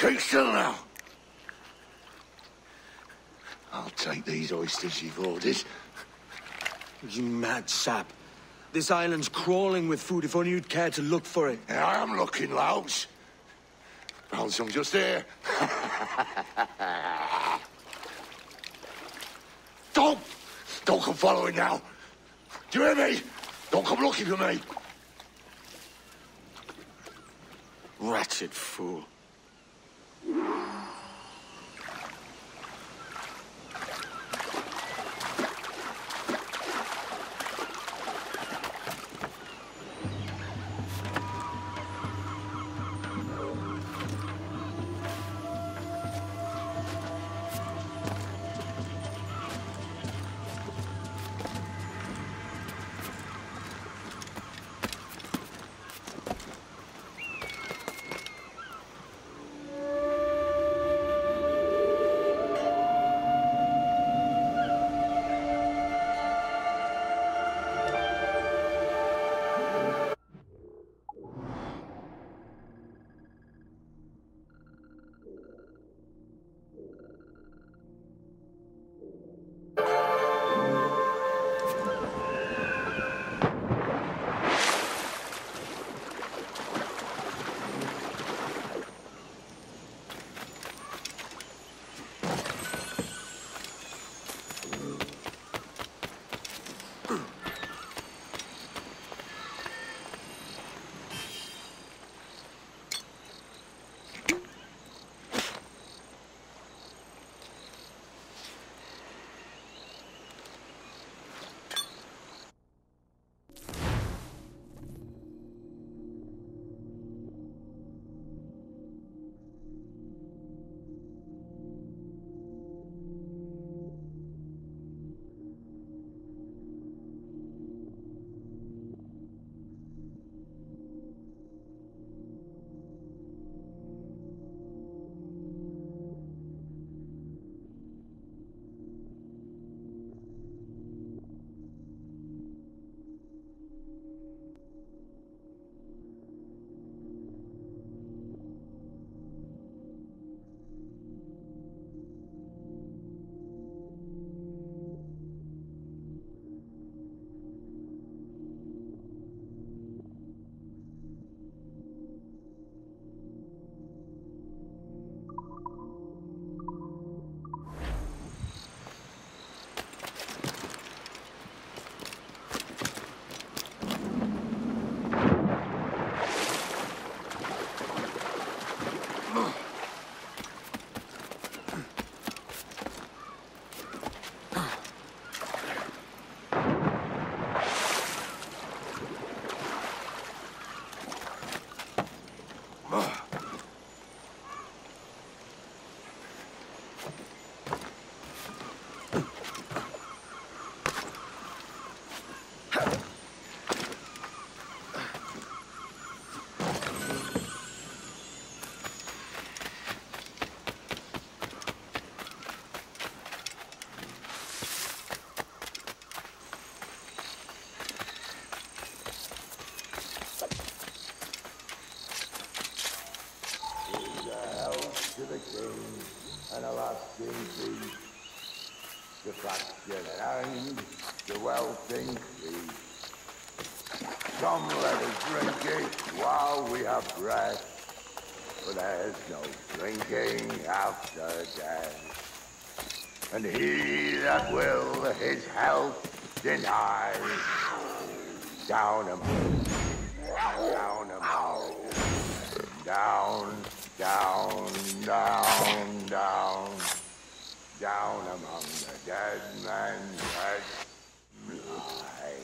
Keep still now. I'll take these oysters you've ordered. You mad sap. This island's crawling with food if only you'd care to look for it. Yeah, I am looking, Louts. Found some just here. Don't come following now. Do you hear me? Don't come looking for me. Wretched fool. To the king and Alaskan peace, the fractured hand, the wealth increase. Come, let us drink it while we have breath, for there's no drinking after death. And he that will his health deny, down among, down among, down. Down, down, down, down among the dead men's heads lie.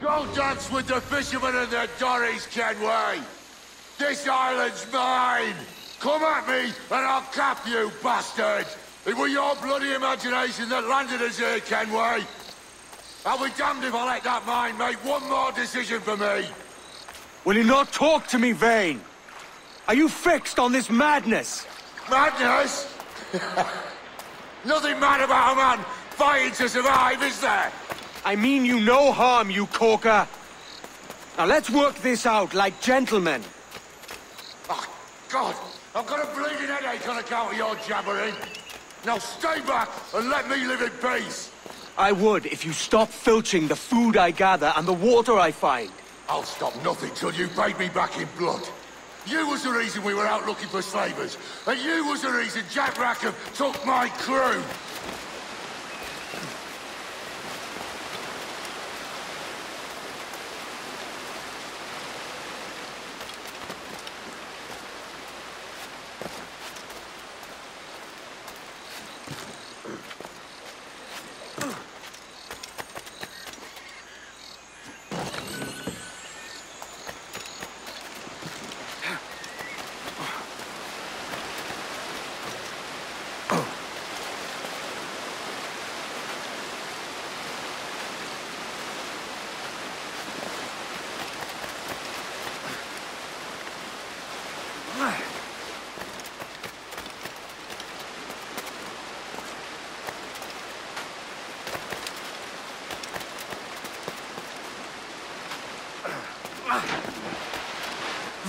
Go dance with the fishermen and their dories, Kenway! This island's mine! Come at me, and I'll cap you, bastard! It was your bloody imagination that landed us here, Kenway! I'll be damned if I let that mind make one more decision for me! Will you not talk to me, Vane? Are you fixed on this madness? Madness? Nothing mad about a man fighting to survive, is there? I mean you no harm, you corker. Now let's work this out like gentlemen. Oh, God! I've got a bleeding headache on account of your jabbering. Now stay back and let me live in peace. I would if you stopped filching the food I gather and the water I find. I'll stop nothing till you paid me back in blood. You was the reason we were out looking for slavers, and you was the reason Jack Rackham took my crew.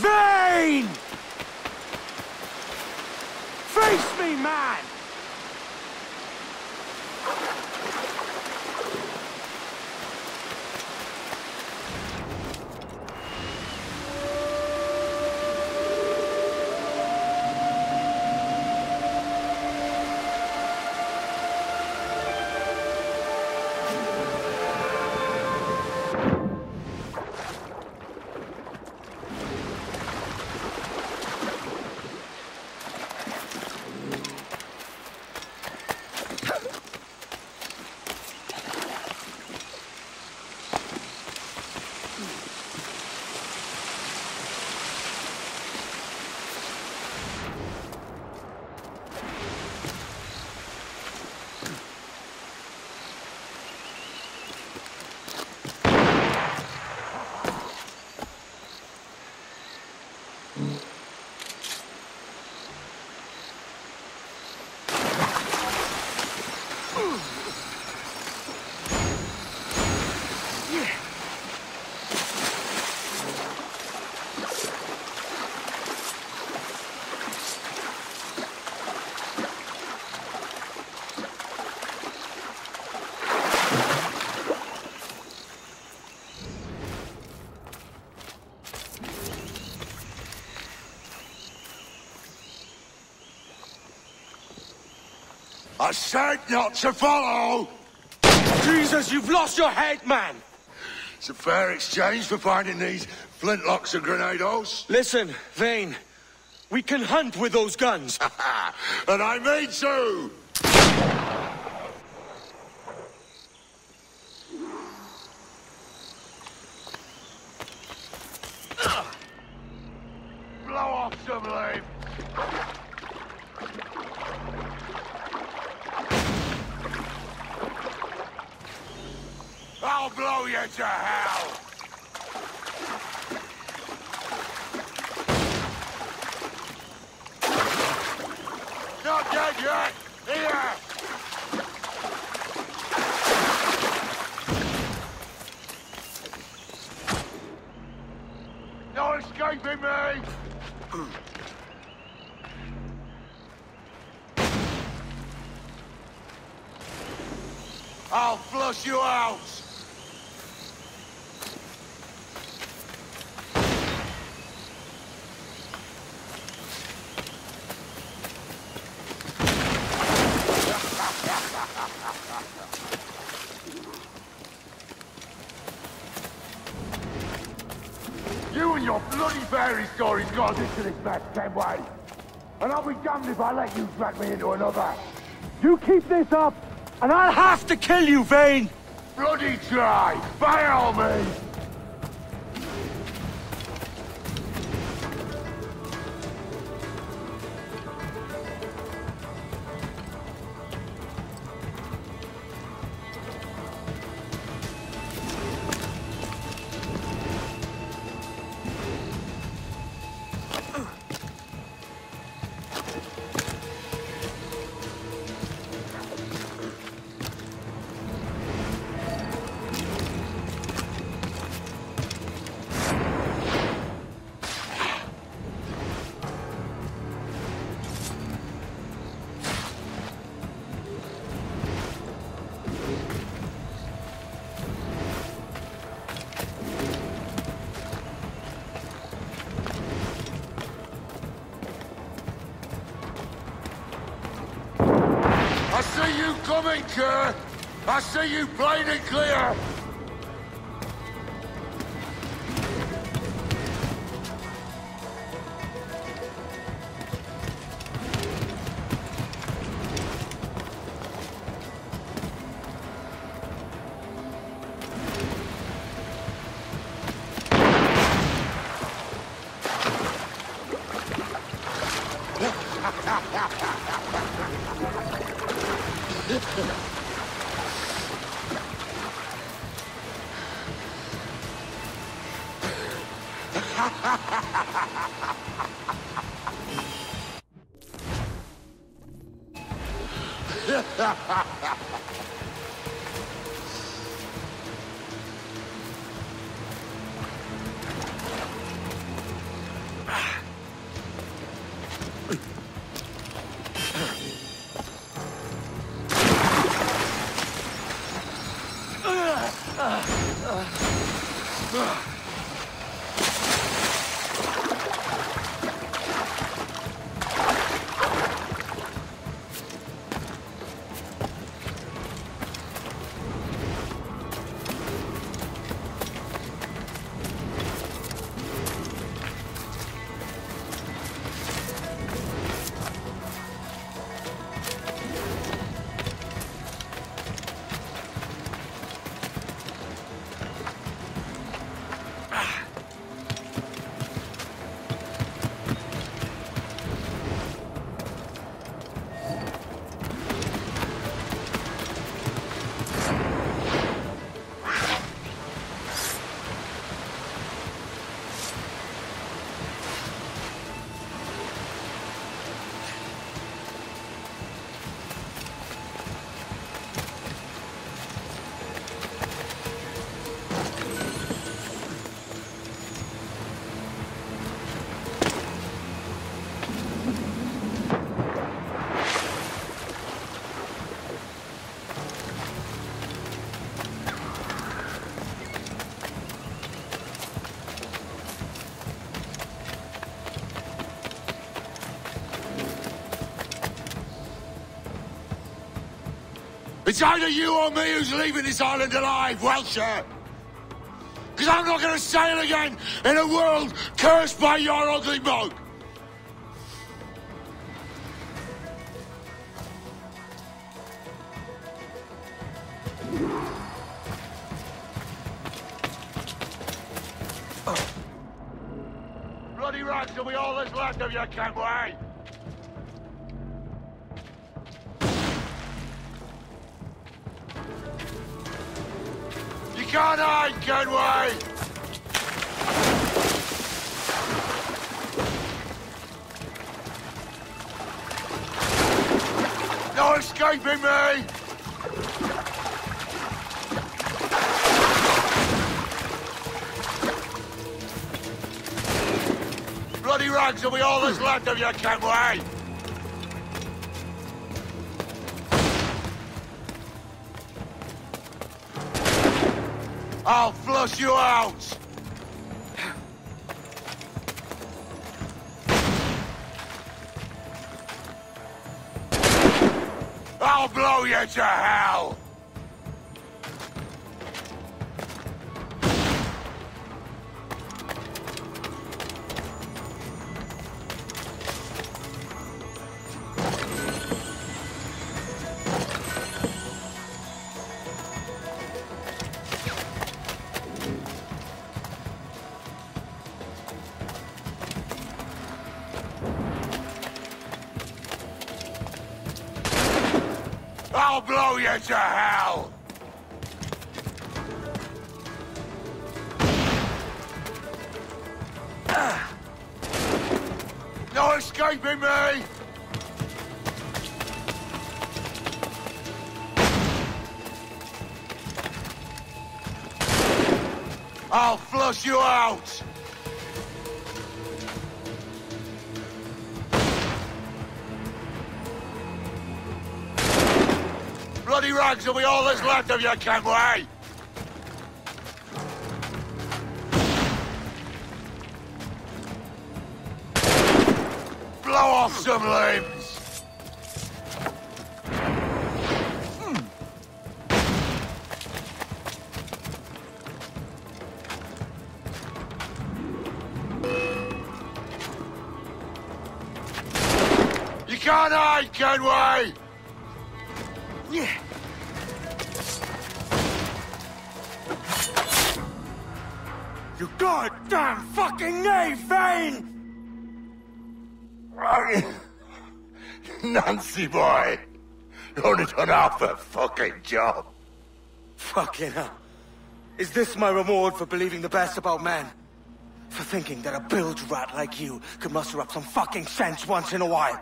Vane! Face me, man! I said not to follow! Jesus, you've lost your head, man! It's a fair exchange for finding these flintlocks and grenados. Listen, Vane. We can hunt with those guns. And I mean to! Blow off some leaf! I'll blow you to hell! Not dead yet! Here! No escaping me! I'll flush you out! You and your bloody fairy stories got us into this mess, Kenway. And I'll be damned if I let you drag me into another. You keep this up, and I'll have to kill you, Vane! Bloody try, by all means! see you coming, Kerr. I see you plain and clear. It's either you or me who's leaving this island alive, Welsher. Because I'm not going to sail again in a world cursed by your ugly mug. Bloody rags will be all that's left of you, Kenway. You can't hide, Kenway! No escaping me! Bloody rags will be all that's left of you, Kenway! I'll flush you out! I'll blow you to hell! I'll blow you to hell! No escaping me! I'll flush you out! Bloody rags will be all that's left of you, Kenway! Blow off some limbs! can't hide, can we? Yeah. You goddamn fucking knave, Vane! Nancy boy, you only done half a fucking job. Fucking hell. Is this my reward for believing the best about men? For thinking that a bilge rat like you could muster up some fucking sense once in a while?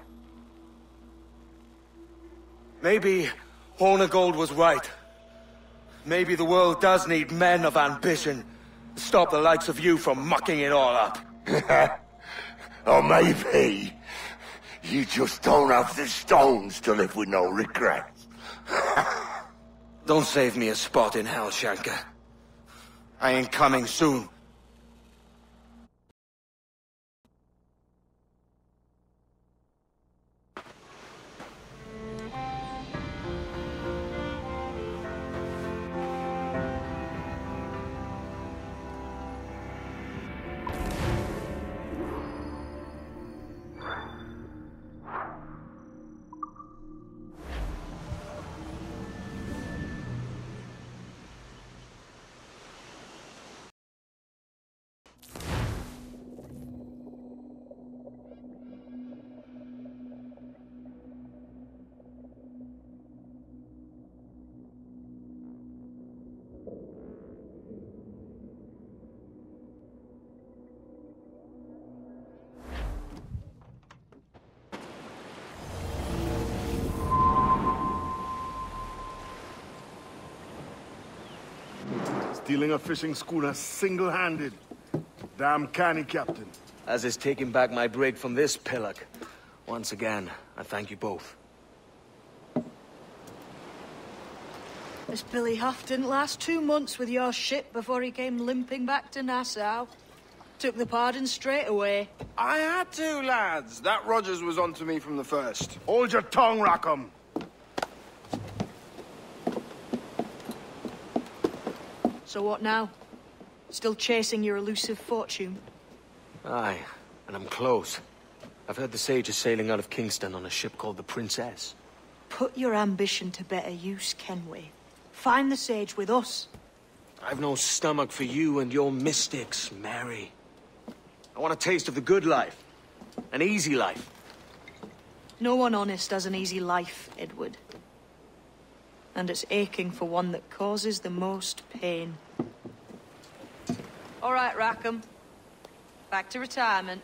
Maybe Hornigold was right. Maybe the world does need men of ambition to stop the likes of you from mucking it all up. Or maybe you just don't have the stones to live with no regrets. Don't save me a spot in hell, Shanka. I ain't coming soon. Stealing a fishing schooner single-handed. Damn canny, Captain. As is taking back my brig from this pillock. Once again, I thank you both. This Billy Huff didn't last 2 months with your ship before he came limping back to Nassau. Took the pardon straight away. I had to, lads. That Rogers was on to me from the first. Hold your tongue, Rackham. So what now? Still chasing your elusive fortune? Aye, and I'm close. I've heard the Sage is sailing out of Kingston on a ship called the Princess. Put your ambition to better use, Kenway. Find the Sage with us. I've no stomach for you and your mystics, Mary. I want a taste of the good life. An easy life. No one honest has an easy life, Edward. And it's aching for one that causes the most pain. All right, Rackham. Back to retirement.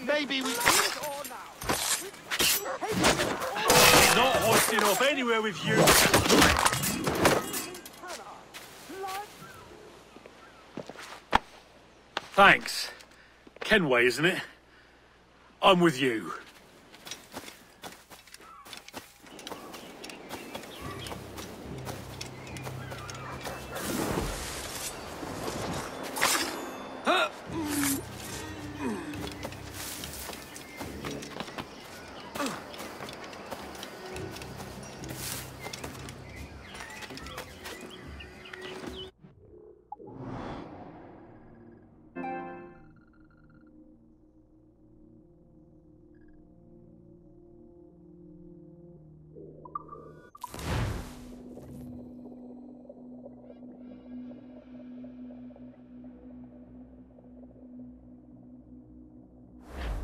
Maybe we... Not hoisting off anywhere with you. Thanks. Kenway, isn't it? I'm with you.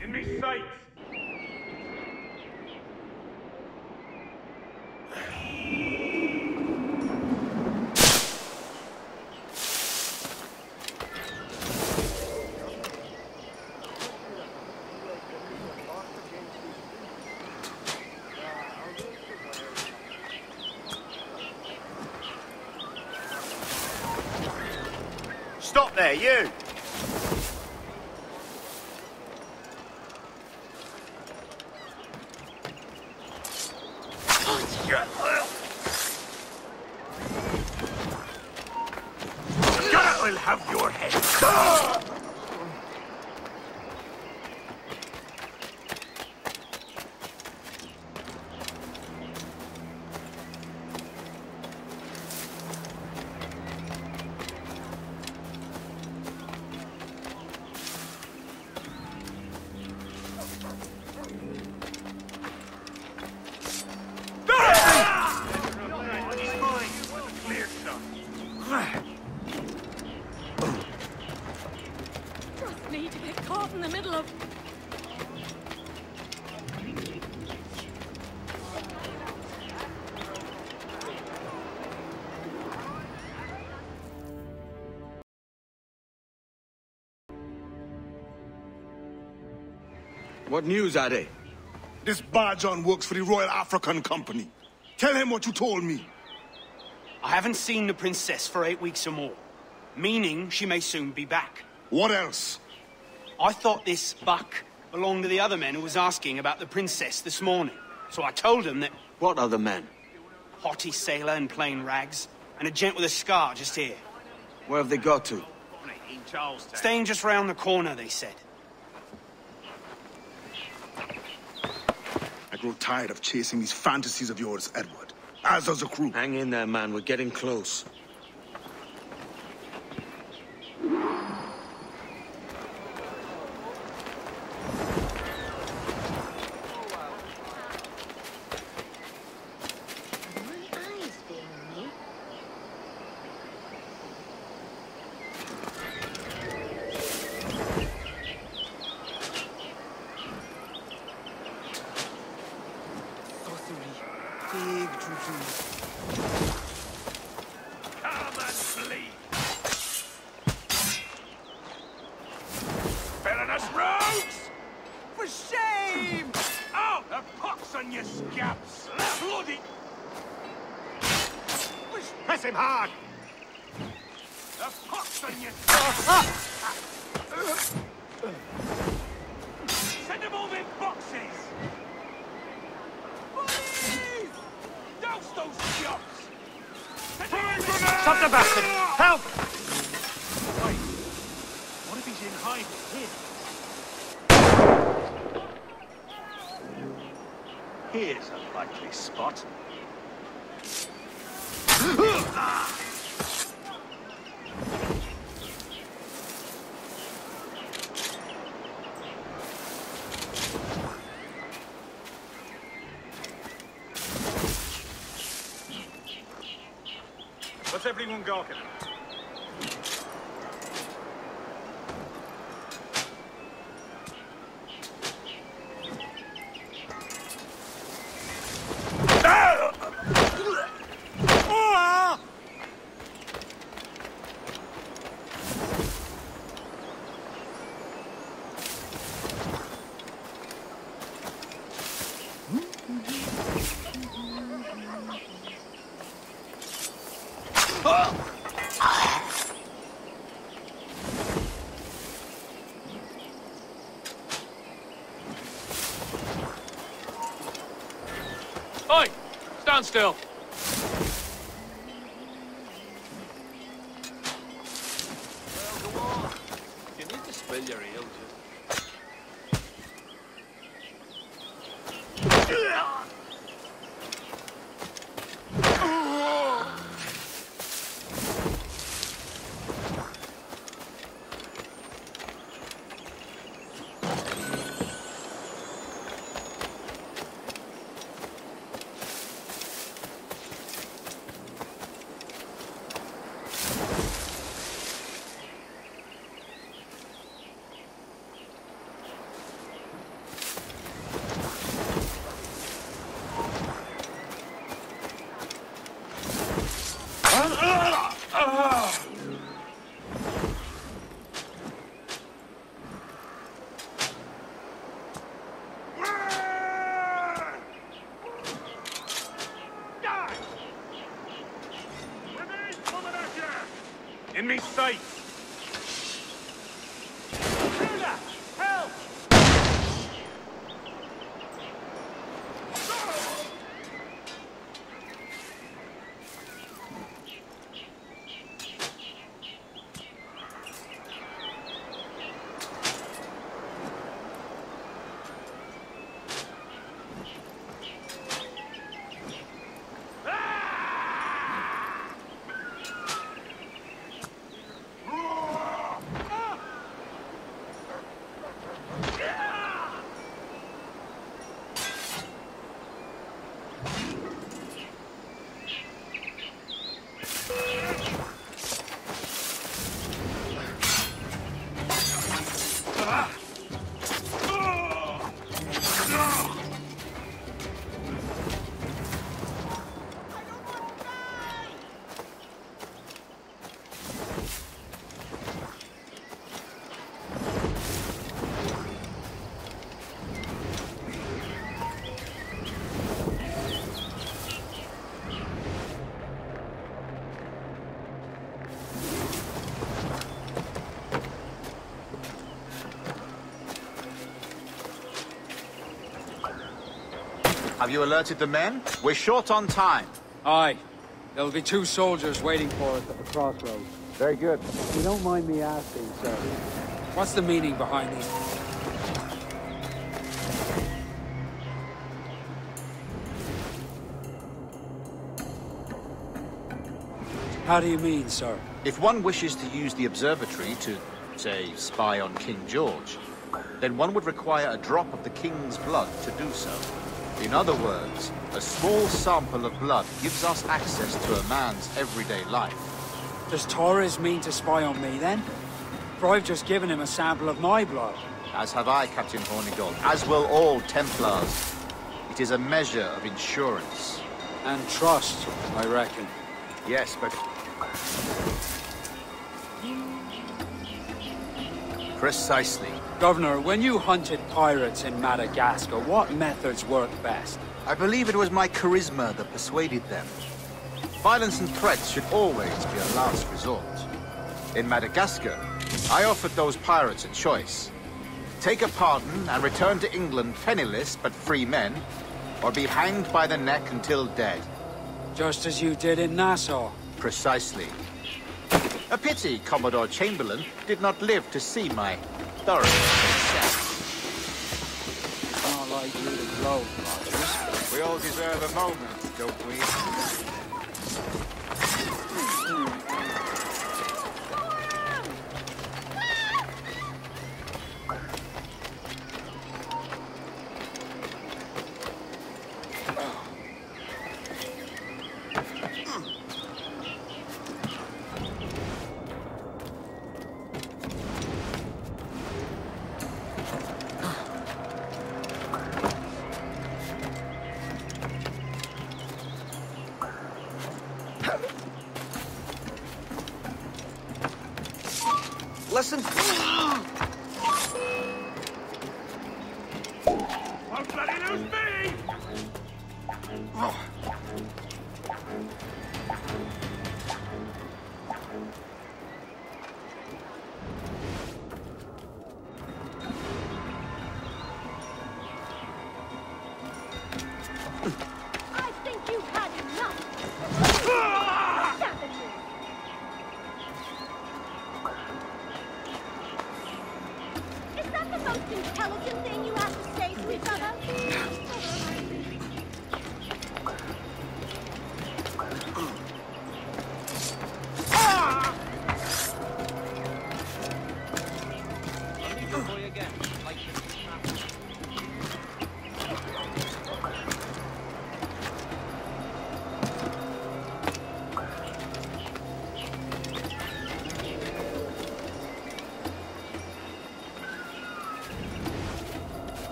In me sights! Stop there, you! I'll have your head! Me to get caught in the middle of... What news are they? This Barjon works for the Royal African Company. Tell him what you told me. I haven't seen the princess for 8 weeks or more, meaning she may soon be back. What else? I thought this buck belonged to the other men who was asking about the princess this morning. So I told him that... What other men? Haughty sailor in plain rags, and a gent with a scar just here. Where have they got to? Staying just round the corner, they said. I grow tired of chasing these fantasies of yours, Edward. As does the crew. Hang in there, man. We're getting close. Big juju. Come and bleed! Villainous rogues! For shame! Out the pox on your scabs! Bloody! Press him hard! The pox on your scabs! Send them all in boxes! Douse those shots! Stop the bastard! Help! Wait, what if he's in hiding here? Here's a likely spot. What's everyone gawking at? Stand still. Well, go on. You need to spill your ale, In me sight. Help! Have you alerted the men? We're short on time. Aye. There'll be 2 soldiers waiting for us at the crossroads. Very good. If you don't mind me asking, sir, what's the meaning behind these? How do you mean, sir? If one wishes to use the observatory to, say, spy on King George, then one would require a drop of the king's blood to do so. In other words, a small sample of blood gives us access to a man's everyday life. Does Torres mean to spy on me, then? For I've just given him a sample of my blood. As have I, Captain Hornigold, as will all Templars. It is a measure of insurance. And trust, I reckon. Yes, but... Precisely. Governor, when you hunted pirates in Madagascar, what methods worked best? I believe it was my charisma that persuaded them. Violence and threats should always be a last resort. In Madagascar, I offered those pirates a choice. Take a pardon and return to England penniless but free men, or be hanged by the neck until dead. Just as you did in Nassau. Precisely. A pity Commodore Chamberlain did not live to see my thorough success. Not like you to blow, Rogers. We all deserve a moment, don't we? Listen. Won't bloody lose me! I think you've had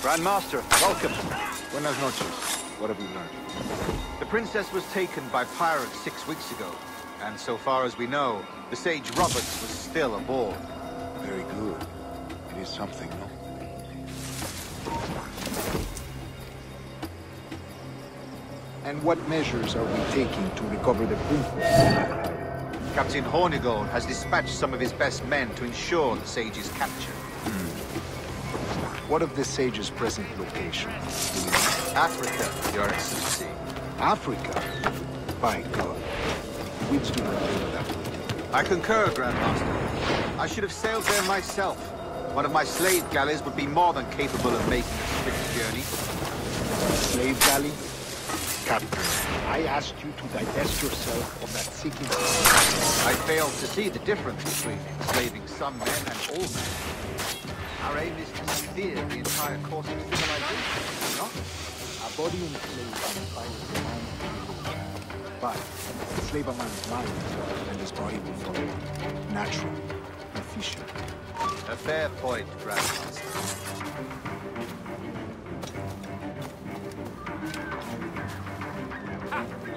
Grandmaster, welcome. Buenas noches. What have you learned? The princess was taken by pirates 6 weeks ago. And so far as we know, the Sage Roberts was still aboard. Very good. It is something, no? And what measures are we taking to recover the princess? Captain Hornigold has dispatched some of his best men to ensure the Sage's capture. What of the Sage's present location? Africa, Your Excellency. Africa? By God. Winds do not favor that. I concur, Grandmaster. I should have sailed there myself. One of my slave galleys would be more than capable of making a swift journey. Slave galley? Captain, I asked you to divest yourself of that seeking. I failed to see the difference between enslaving some men and all men. Our aim is to steer the entire course of civilization, not? A body enslaved inspires the mind to revolt. But enslave a man's mind, and his body will follow. Natural, efficient. A fair point, Grandmaster.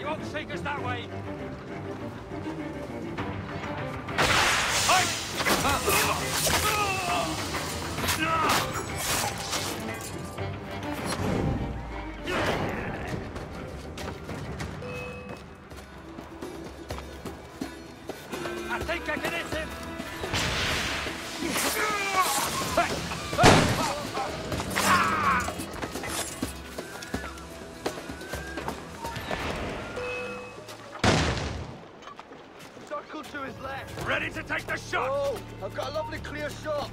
You won't take us that way. I think I can hit him. Circle to his left. Ready to take the shot. Oh, I've got a lovely clear shot.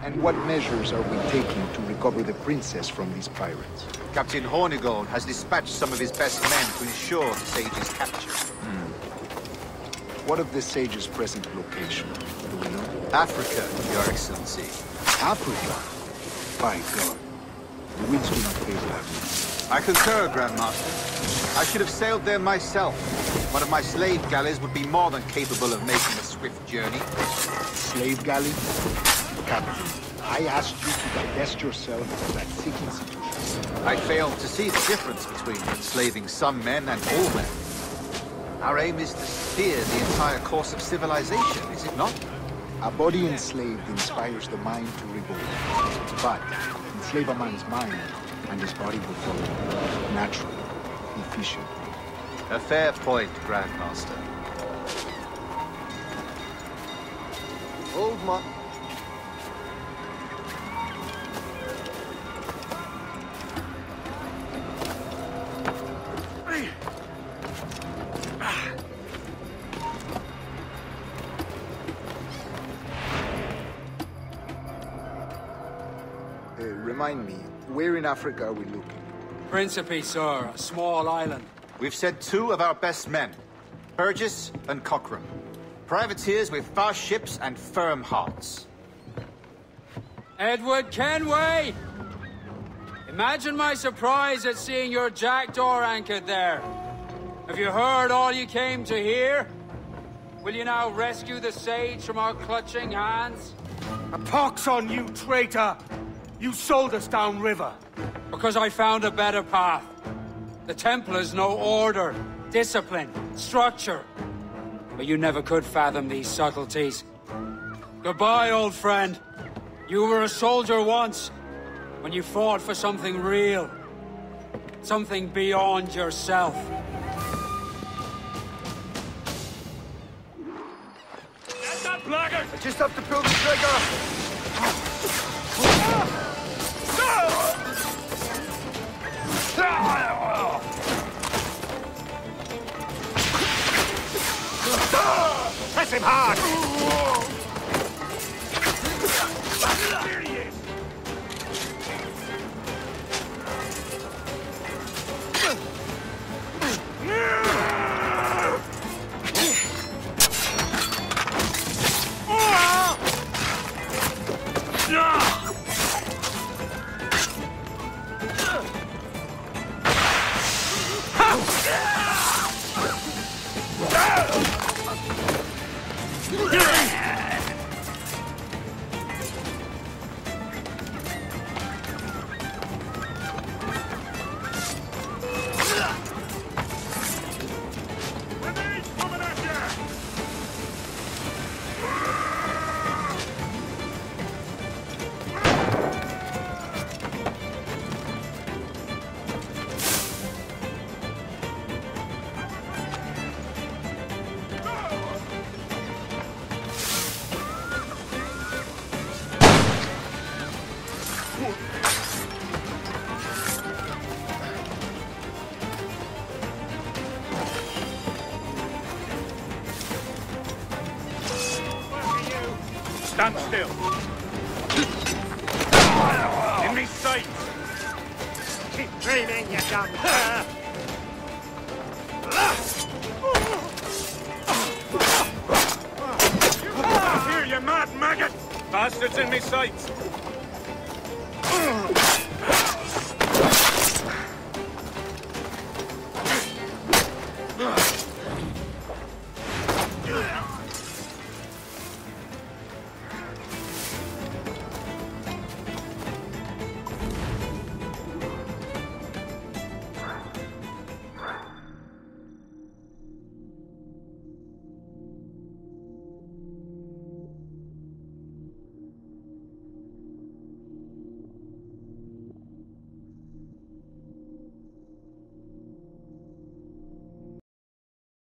And what measures are we taking to recover the princess from these pirates? Captain Hornigold has dispatched some of his best men to ensure the Sage's capture. What of the Sage's present location? Do we know? Africa, Your Excellency. Africa? By God. The winds do not favor that. I concur, Grandmaster. I should have sailed there myself. One of my slave galleys would be more than capable of making a swift journey. Slave galley? Captain, I asked you to divest yourself of that sick institution. I failed to see the difference between enslaving some men and all men. Our aim is to steer the entire course of civilization, is it not? A body enslaved inspires the mind to revolt. But enslave a man's mind, and his body will follow. Natural, efficient. A fair point, Grandmaster. Hold, man. Remind me, where in Africa are we looking? Principe, sir, a small island. We've sent 2 of our best men, Burgess and Cockram. Privateers with fast ships and firm hearts. Edward Kenway! Imagine my surprise at seeing your jackdaw anchored there. Have you heard all you came to hear? Will you now rescue the Sage from our clutching hands? A pox on you, traitor! You sold us downriver. Because I found a better path. The Templars know order, discipline, structure. But you never could fathom these subtleties. Goodbye, old friend. You were a soldier once, when you fought for something real. Something beyond yourself. Get that blackguard! I just have to pull the trigger. Press him hard! There he is! Stand still. In me sight. Keep dreaming, you dumb... Here, you mad maggot! Bastards in me sights!